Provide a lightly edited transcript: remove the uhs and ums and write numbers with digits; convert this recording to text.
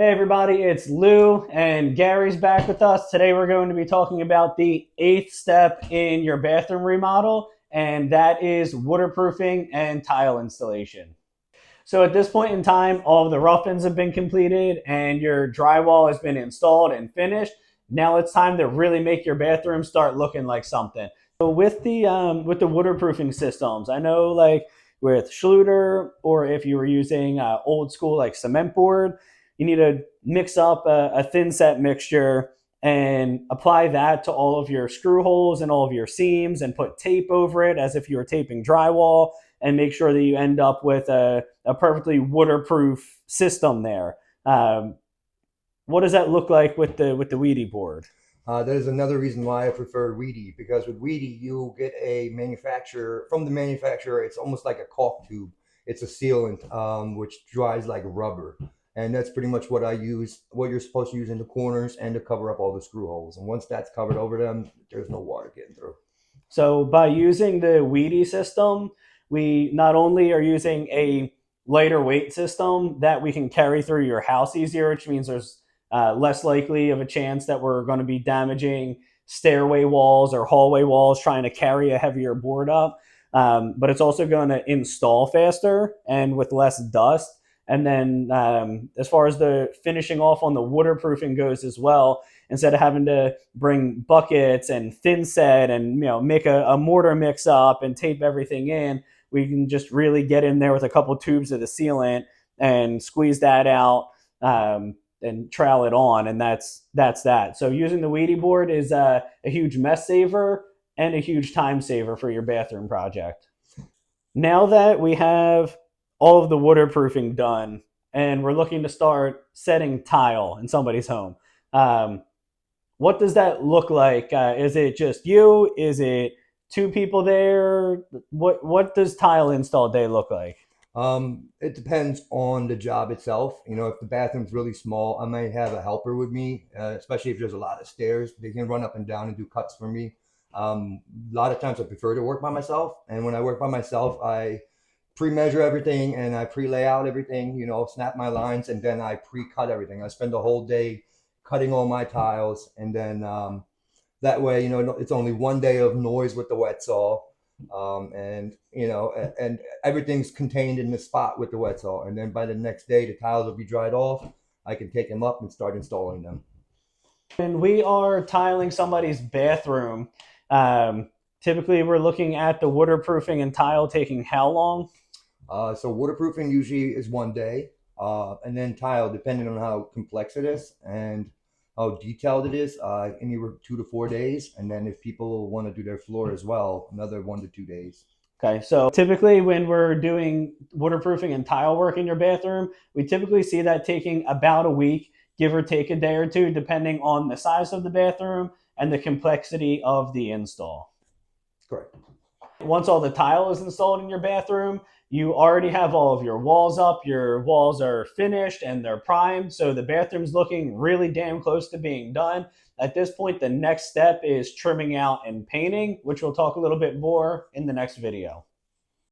Hey everybody, it's Lou and Gary's back with us. Today we're going to be talking about the eighth step in your bathroom remodel, and that is waterproofing and tile installation. So at this point in time, all of the rough-ins have been completed and your drywall has been installed and finished. Now it's time to really make your bathroom start looking like something. So with the waterproofing systems, I know like with Schluter or if you were using old school like cement board, you need to mix up a thin set mixture and apply that to all of your screw holes and all of your seams and put tape over it as if you were taping drywall and make sure that you end up with a perfectly waterproof system there. What does that look like with the Weedy board? That is another reason why I prefer Weedy, because with Weedy you get a manufacturer from the manufacturer. It's almost like a caulk tube. It's a sealant, which dries like rubber, and that's pretty much what I use. What you're supposed to use in the corners and to cover up all the screw holes. And once that's covered over them, there's no water getting through. So by using the Weedy system, we not only are using a lighter weight system that we can carry through your house easier, which means there's less likely of a chance that we're going to be damaging stairway walls or hallway walls trying to carry a heavier board up. But it's also going to install faster and with less dust. And then as far as the finishing off on the waterproofing goes as well, instead of having to bring buckets and thin set and make a mortar mix up and tape everything in, we can just really get in there with a couple tubes of the sealant and squeeze that out and trowel it on, and that's that. So using the Weedy board is a huge mess saver and a huge time saver for your bathroom project. Now that we have all of the waterproofing done and we're looking to start setting tile in somebody's home, um, what does that look like? Is it just you? Is it two people there? What does tile install day look like? It depends on the job itself. If the bathroom's really small, I might have a helper with me, especially if there's a lot of stairs. They can run up and down and do cuts for me. A lot of times I prefer to work by myself. And when I work by myself, I pre-measure everything and I pre-lay out everything, snap my lines, and then I pre-cut everything. I spend the whole day cutting all my tiles, and then that way, it's only one day of noise with the wet saw, and everything's contained in the spot with the wet saw. And then by the next day, the tiles will be dried off. I can take them up and start installing them. When we are tiling somebody's bathroom, um, typically we're looking at the waterproofing and tile taking how long? So waterproofing usually is one day, and then tile, depending on how complex it is and how detailed it is, anywhere 2 to 4 days. And then if people want to do their floor as well, another 1 to 2 days. Okay, so typically when we're doing waterproofing and tile work in your bathroom, we typically see that taking about a week, give or take a day or two, depending on the size of the bathroom and the complexity of the install. Correct. Once all the tile is installed in your bathroom, you already have all of your walls up. Your walls are finished and they're primed. So the bathroom's looking really damn close to being done. At this point, the next step is trimming out and painting, which we'll talk a little bit more in the next video.